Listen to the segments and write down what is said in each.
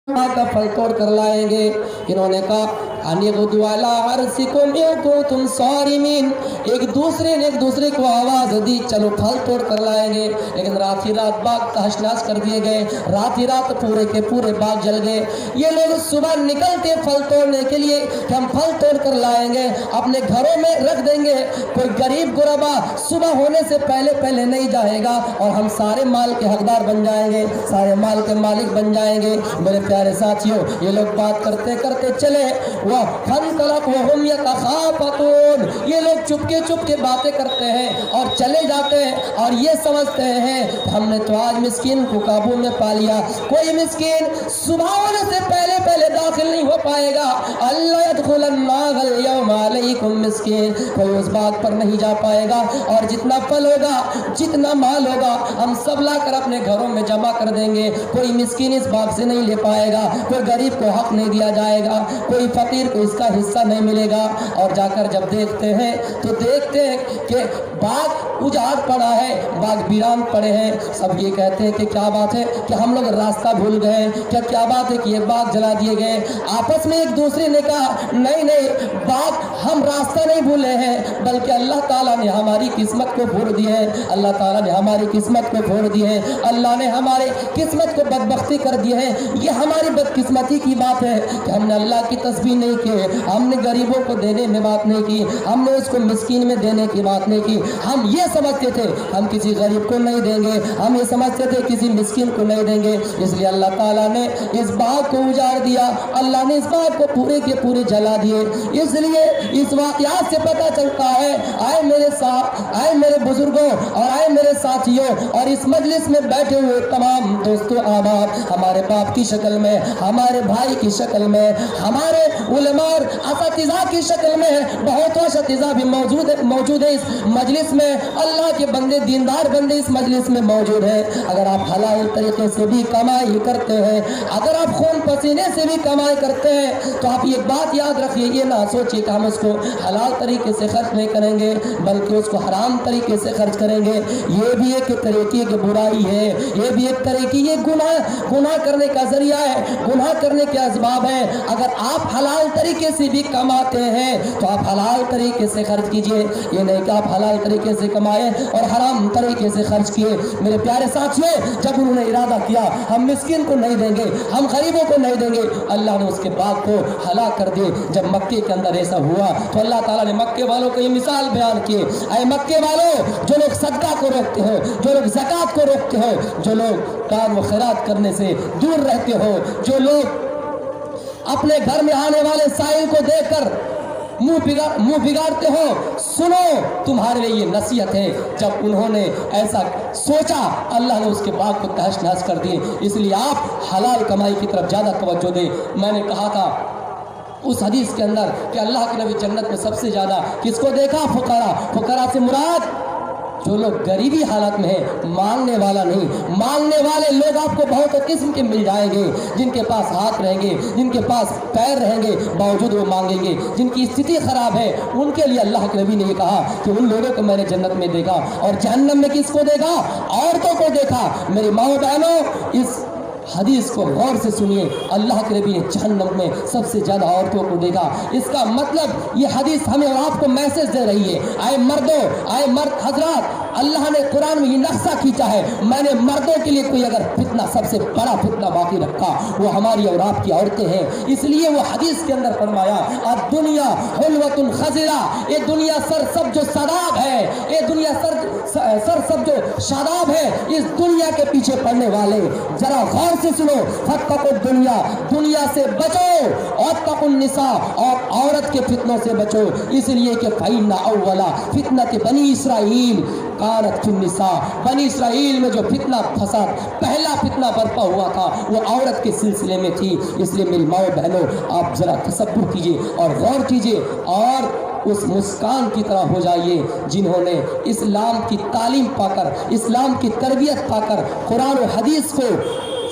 का फल तोड़ कर लाएंगे। इन्होंने कहा तुम सारिमीन, एक दूसरे को आवाज दी चलो फल तोड़ कर लाएंगे। लेकिन रात ही रात बाग तहस-नहस कर दिए गए, रात ही रात पूरे के पूरे बाग जल गए। ये लोग सुबह निकलते फल तोड़ने के लिए कि हम फल तोड़ कर लाएंगे, अपने घरों में रख देंगे। कोई गरीब गुरबा सुबह होने से पहले पहले नहीं जाएगा और हम सारे माल के हकदार बन जाएंगे, सारे माल के मालिक बन जाएंगे। मेरे प्यारे साथियों, ये लोग बात करते करते चले, ये लोग चुपके बातें करते हैं और चले जाते हैं और ये समझते हैं हमने तो आज मिस्कीन को काबू में पा लिया। कोई मिस्कीन सुबह होने से पहले पहले दाखिल नहीं हो पाएगा। मिस्कीन कोई उस बात पर नहीं जा पाएगा और जितना फल होगा, जितना माल होगा, हम सब लाकर अपने घरों में जमा कर देंगे। कोई मिस्कीन इस बाग से नहीं ले पाएगा, कोई गरीब को हक नहीं दिया जाएगा, कोई फकीर को इसका हिस्सा नहीं मिलेगा। और जाकर जब देखते हैं तो देखते हैं कि बाग उजाड़ पड़ा है, बाग वीरान पड़े हैं। सब ये कहते हैं कि क्या बात है कि हम लोग रास्ता भूल गए, क्या बात है कि ये बाग जला दिए गए। आपस में एक दूसरे ने कहा नहीं बाग हम रास्ता नहीं भूले हैं, बल्कि अल्लाह ताला ने हमारी किस्मत को फोड़ दी है, अल्लाह ताला ने हमारी किस्मत को फोड़ दी है, अल्लाह ने हमारे किस्मत को बदबख्ती कर दी है। ये हमारी बदकिस्मती की बात है कि हमने अल्लाह की तस्बीह नहीं की, हमने गरीबों को देने में बात नहीं की, हमने उसको मिस्कीन में देने की बात नहीं की। हम ये समझते थे हम किसी गरीब को नहीं देंगे, हम ये समझते थे किसी मिस्कीन को नहीं देंगे, इसलिए अल्लाह ताला ने इस बाग को उजाड़ दिया, अल्लाह ने इस बाग को पूरे के पूरे जला दिए। इसलिए इस वाक़यात से पता चलता है, आए मेरे बुजुर्गों और आए मेरे साथियों और इस मजलिस में बैठे हुए तमाम दोस्तों अहबाब, हमारे बाप की शक्ल में, हमारे भाई की शक्ल में, हमारे उलमा और असातिज़ा की शक्ल में बहुत असातिज़ा भी मौजूद है इस मजलिस में। अल्लाह के बंदे, दीनदार बंदे इस मजलिस में मौजूद है। अगर आप हलाल तरीके से भी कमाई करते हैं, अगर आप खून पसीने से भी कमाई करते हैं, तो आप ये बात याद रखिए, ये ना सोचिए कि हम उसको हलाल तरीके से खर्च नहीं करेंगे, बल्कि उसको हराम तरीके से खर्च करेंगे। ये भी एक तरीके की बुराई है, ये भी एक तरीके, ये गुनाह करने का जरिया है, गुनाह करने के असबाब है। अगर आप हलाल तरीके से भी कमाते हैं तो आप हलाल तरीके से खर्च कीजिए, ये नहीं कि आप हलाल तरीके से कमाए और हराम तरीके से खर्च किए। मेरे प्यारे साथियों, जब उन्होंने इरादा किया हम मिस्किन को नहीं देंगे, हम गरीबों को नहीं देंगे, अल्लाह ने उसके बाग को हलाक कर दिए। जब मक्के के अंदर ऐसा हुआ तो अल्लाह ताला ने मक्के वालों को ये मिसाल बयान की, ऐ मक्के वालों, जो लोग सदका को रोकते हो, जो लोग ज़कात को रोकते हो, जो लोग दान व खैरात करने से दूर रहते हो, जो लोग अपने घर में आने वाले साइल को देखकर मुंह बिगाड़ते हो, सुनो तुम्हारे लिए ये नसीहत है। जब उन्होंने ऐसा सोचा, अल्लाह ने उसके बाग को तहस-नहस कर दिए। इसलिए आप हलाल कमाई की तरफ ज़्यादा तवज्जो दें। मैंने कहा था उस हदीस के अंदर कि अल्लाह के नबी जन्नत में सबसे ज़्यादा किसको देखा? फुकरा से मुराद जो लोग गरीबी हालत में है, मांगने वाला नहीं, मांगने वाले लोग आपको बहुत किस्म के मिल जाएंगे, जिनके पास हाथ रहेंगे, जिनके पास पैर रहेंगे, बावजूद वो मांगेंगे। जिनकी स्थिति खराब है उनके लिए अल्लाह के नबी ने ये कहा कि उन लोगों को मैंने जन्नत में देखा। और जहन्नम में किसको देखा? औरतों को देखा। मेरी माओ बहनों, इस हदीस को गौर से सुनिए, अल्लाह के नबी ने जहन्नम में सबसे ज़्यादा औरतों को देखा। इसका मतलब ये हदीस हमें और आपको मैसेज दे रही है, आए मर्दों, आए मर्द हजरात, अल्लाह ने कुरान में ये नक्शा खींचा है, मैंने मर्दों के लिए कोई अगर फितना, सबसे बड़ा फितना बाकी रखा, वो हमारी और आपकी औरतें हैं। इसलिए वो हदीस के अंदर फरमाया, अब दुनिया हुल्वतुन खज़िरा, ये दुनिया सर सब जो सदाब है, ये दुनिया सर सब जो शादाब है, इस दुनिया के पीछे पड़ने वाले जरा गौर से सुनो, फत्तकुद दुनिया, दुनिया से बचो, और तकुन निसा, और औरत के फितनों से बचो। इसलिए कि फइन्ना अव्वला फितनत बनी इसराइल कानत फिन निसा, बनी इसराइल में जो फितना फसाद, पहला फितना बरपा हुआ था, वो औरत के सिलसिले में थी। इसलिए मेरी माओ बहनों, आप जरा तसब्बुर कीजिए और गौर कीजिए और उस मुस्कान की तरह हो जाइए जिन्होंने इस्लाम की तालीम पाकर, इस्लाम की तरबियत पाकर कुरान और हदीस को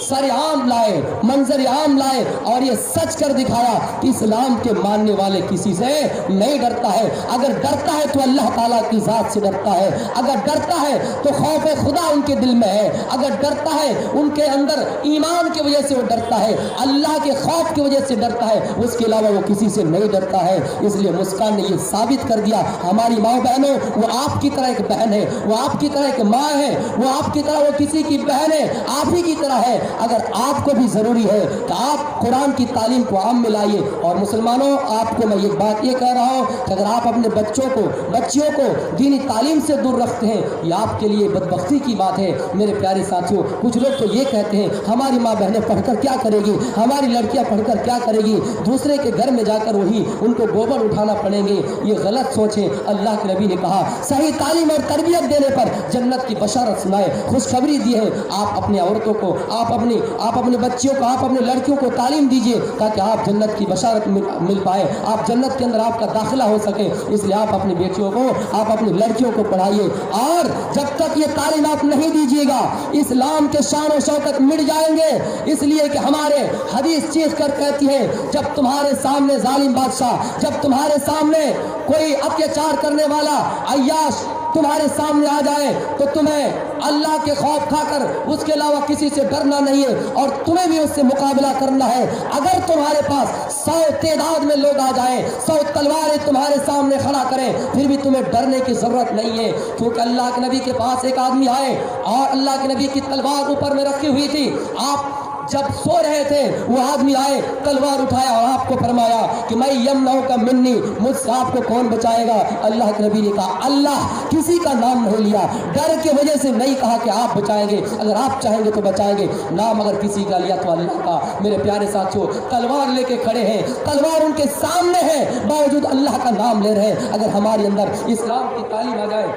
सरेआम लाए, मंजर आम लाए और ये सच कर दिखाया कि इस्लाम के मानने वाले किसी से नहीं डरता है। अगर डरता है तो अल्लाह ताला की जात से डरता है, अगर डरता है तो खौफ खुदा उनके दिल में है, अगर डरता है उनके अंदर ईमान की वजह से वो डरता है, अल्लाह के खौफ की वजह से डरता है, उसके अलावा वो किसी से नहीं डरता है। इसलिए मुस्कान ने ये साबित कर दिया, हमारी माँ बहनों, वो आपकी तरह एक बहन है, वो आपकी तरह एक माँ है, वो आपकी तरह वो किसी की बहन है, आप ही की तरह है। अगर आपको भी जरूरी है कि आप कुरान की तालीम को आम में लाइए। और मुसलमानों, आपको मैं एक बात ये कह रहा हूँ कि अगर आप अपने बच्चियों को दीनी तालीम से दूर रखते हैं, ये आपके लिए बदबख्ती की बात है। मेरे प्यारे साथियों, कुछ लोग तो ये कहते हैं हमारी माँ बहनें पढ़कर क्या करेगी, हमारी लड़कियां पढ़कर क्या करेगी, दूसरे के घर में जाकर वही उनको गोबर उठाना पड़ेंगे। ये गलत सोच है। अल्लाह के नबी ने कहा सही तालीम और तरबियत देने पर जन्नत की बशारत सुनाए, खुशखबरी दी है। आप अपनी औरतों को, आप अपने बच्चियों को, आप अपने लड़कियों को तालीम दीजिए ताकि आप जन्नत की बशारत मिल पाए, आप जन्नत के अंदर आपका दाखिला हो सके। इसलिए आप अपनी बेटियों को, आप अपनी लड़कियों को पढ़ाइए। और जब तक ये तालीम आप नहीं दीजिएगा, इस्लाम के शान और शौकत मिट जाएंगे। इसलिए कि हमारे हदीस चीख कर कहती है, जब तुम्हारे सामने जालिम बादशाह, जब तुम्हारे सामने कोई अत्याचार करने वाला अय्याश तुम्हारे सामने आ जाए तो तुम्हें अल्लाह के खौफ खाकर उसके अलावा किसी से डरना नहीं है और तुम्हें भी उससे मुकाबला करना है। अगर तुम्हारे पास 100 तादाद में लोग आ जाएं, 100 तलवारें तुम्हारे सामने खड़ा करें, फिर भी तुम्हें डरने की जरूरत नहीं है। क्योंकि अल्लाह के नबी के पास एक आदमी आए और अल्लाह के नबी की तलवार ऊपर में रखी हुई थी। आप जब सो रहे थे, वो आदमी आए, तलवार उठाया और आपको फरमाया कि मैं यमनाओं का मिन्नी, मुझसे आपको कौन बचाएगा। अल्लाह के नबी ने कहा अल्लाह, किसी का नाम नहीं लिया, डर की वजह से नहीं कहा कि आप बचाएंगे, अगर आप चाहेंगे तो बचाएंगे, नाम अगर किसी का लिया तो अल्लाह का। मेरे प्यारे साथियों, तलवार लेके खड़े हैं, तलवार उनके सामने है, बावजूद अल्लाह का नाम ले रहे हैं। अगर हमारे अंदर इस्लाम की तालीम आ जाए,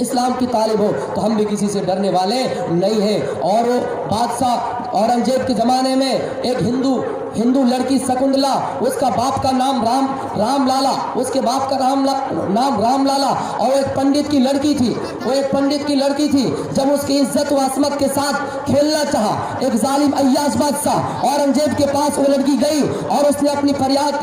इस्लाम की तालीम हो, तो हम भी किसी से डरने वाले नहीं हैं। और बादशाह औरंगजेब के ज़माने में एक हिंदू लड़की शकुंतला, उसका बाप का नाम राम लाला, उसके बाप का नाम राम लाला, और एक पंडित की लड़की थी, वो एक पंडित की लड़की थी। जब उसकी इज्जत व असमत के साथ खेलना चाहा, एक जालिम अय्याश बादशाह औरंगजेब के पास वो लड़की गई और उसने अपनी फरियाद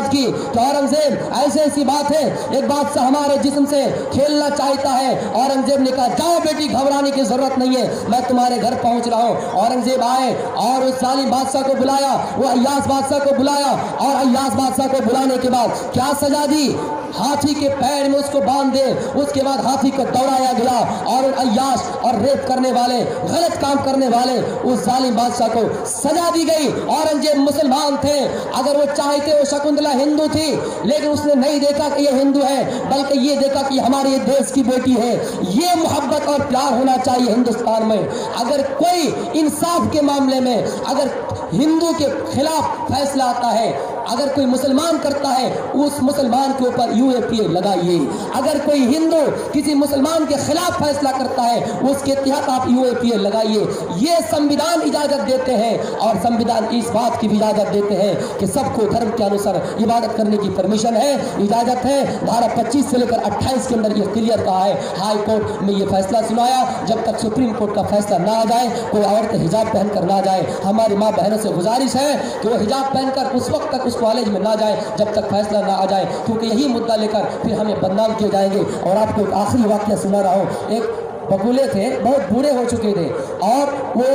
की कि औरंगजेब, ऐसी बात है, एक बादशाह हमारे जिस्म से खेलना चाहता है। औरंगजेब ने कहा जाओ बेटी, घबराने की जरूरत नहीं है, मैं तुम्हारे घर पहुंच रहा हूं। औरंगजेब आए और उस जालिम बादशाह को बुलाया, वो अय्याश बादशाह को बुलाया और अय्याश बादशाह को बुलाने के बाद क्या सजा दी, हाथी के पैर में उसको बांध दे। उसके बाद हाथी को दौड़ाया गया और अय्याश और रेप करने वाले, गलत काम करने वाले उस जालिम बादशाह को सजा दी गई। औरंगजेब मुसलमान थे, अगर वो चाहते वो शकुंतला हिंदू थी, लेकिन उसने नहीं देखा कि ये हिंदू है, बल्कि ये देखा कि हमारे देश की बेटी है। ये मोहब्बत और प्यार होना चाहिए हिंदुस्तान में। अगर कोई इंसाफ के मामले में अगर हिंदू के खिलाफ फैसला आता है, अगर कोई मुसलमान करता है, उस मुसलमान के ऊपर यूएपीए लगाइए। अगर कोई हिंदू किसी मुसलमान के खिलाफ फैसला करता है, उसके तहत आप यूएपीए लगाइए। ये संविधान इजाजत देते हैं और संविधान इस बात की भी इजाजत देते हैं कि सबको धर्म के अनुसार इबादत करने की परमिशन है, इजाजत है। धारा 25 से लेकर 28 के अंदर ये क्लियर कहा है। हाई कोर्ट में ये फैसला सुनाया, जब तक सुप्रीम कोर्ट का फैसला ना आ जाए, कोई औरत हिजाब पहनकर ना जाए। हमारी माँ बहनों से गुजारिश है कि वो हिजाब पहनकर उस वक्त तक उस कॉलेज में ना जाए जब तक फैसला ना आ जाए, क्योंकि यही मुद्दा लेकर फिर हमें बदनाम किए जाएंगे। और आपको एक आखिरी वाकया सुना रहा हूँ। एक बगुले थे, बहुत बूढ़े हो चुके थे और वो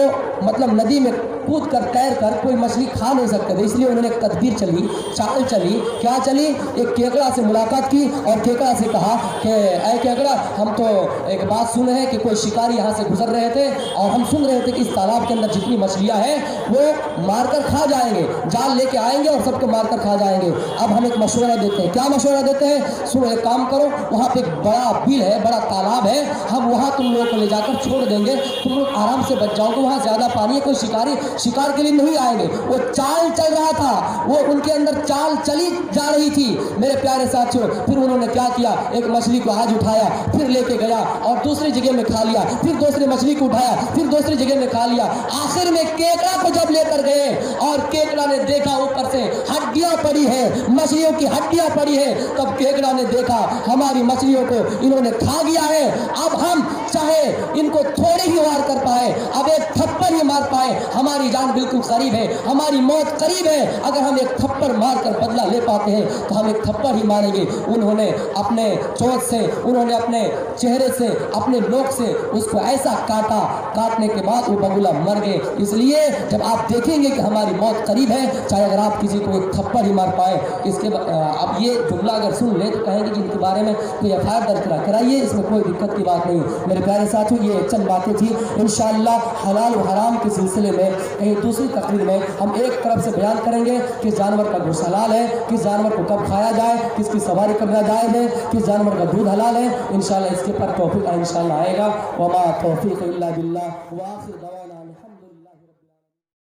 मतलब नदी में कूद कर तैर कर कोई मछली खा नहीं सकते थे, इसलिए उन्होंने एक तदबीर चली, चाल चली। क्या चली? एक केकड़ा से मुलाकात की और केकड़ा से कहा कि ऐ केकड़ा, हम तो एक बात सुने हैं कि कोई शिकारी यहाँ से गुजर रहे थे और हम सुन रहे थे कि इस तालाब के अंदर जितनी मछलियाँ हैं वो मारकर खा जाएंगे, जाल लेके आएंगे और सबको मारकर खा जाएंगे। अब हम एक मशवरा देते हैं। क्या मशवरा देते हैं? सुनो, एक काम करो, वहाँ पे एक बड़ा बिल है, बड़ा तालाब है, हम वहाँ तुम लोगों को ले जाकर छोड़ देंगे, तुम लोग आराम से बच जाओगे, वहाँ ज़्यादा पानी है, कोई शिकारी शिकार के लिए नहीं आएंगे। वो चाल चल रहा था, वो उनके अंदर चाल चली जा रही थी। मेरे प्यारे साथियों, फिर उन्होंने क्या किया, एक मछली को आज उठाया, फिर लेके गया और दूसरी जगह में खा लिया, फिर दूसरी मछली को उठाया, फिर दूसरी जगह में खा लिया। आखिर में केकड़ा को जब लेकर गए और केकड़ा ने देखा ऊपर से हड्डियां पड़ी है, मछलियों की हड्डियां पड़ी है, तब केकड़ा ने देखा हमारी मछलियों को इन्होंने खा गया है। अब हम चाहे चाहे इनको थोड़ी ही वार कर पाए, अब एक थप्पड़ ही मार पाए, हमारी जान बिल्कुल करीब है, हमारी मौत करीब है। अगर हम एक थप्पड़ मार कर बदला ले पाते हैं तो हम एक थप्पड़ ही मारेंगे। उन्होंने अपने चोट से, उन्होंने अपने चेहरे से, अपने नोक से उसको ऐसा काटा, काटने के बाद वो बगुला मर गए। इसलिए जब आप देखेंगे कि हमारी मौत करीब है, चाहे अगर आप किसी को एक थप्पड़ ही मार पाए, इसके अब ये जुमला अगर सुन ले तो कहेंगे कि इनके बारे में कोई एफआईआर दर्ज कराइए, इसमें कोई दिक्कत की बात नहीं। मेरे प्यारे साथियों, ये चंद बातें थी। इंशाअल्लाह हलाल व हराम के सिलसिले में कहीं दूसरी तकरीर में हम एक तरफ से बयान करेंगे कि जानवर का गोश्त हलाल है, किस जानवर को कब खाया जाए, किसकी सवारी करना जायज़ है, किस जानवर का दूध हलाल है। इंशाअल्लाह इसके पर तौफीक इंशाअल्लाह आएगा। वमा तौफीक इल्ला बिल्लाह व आखिर दवाना।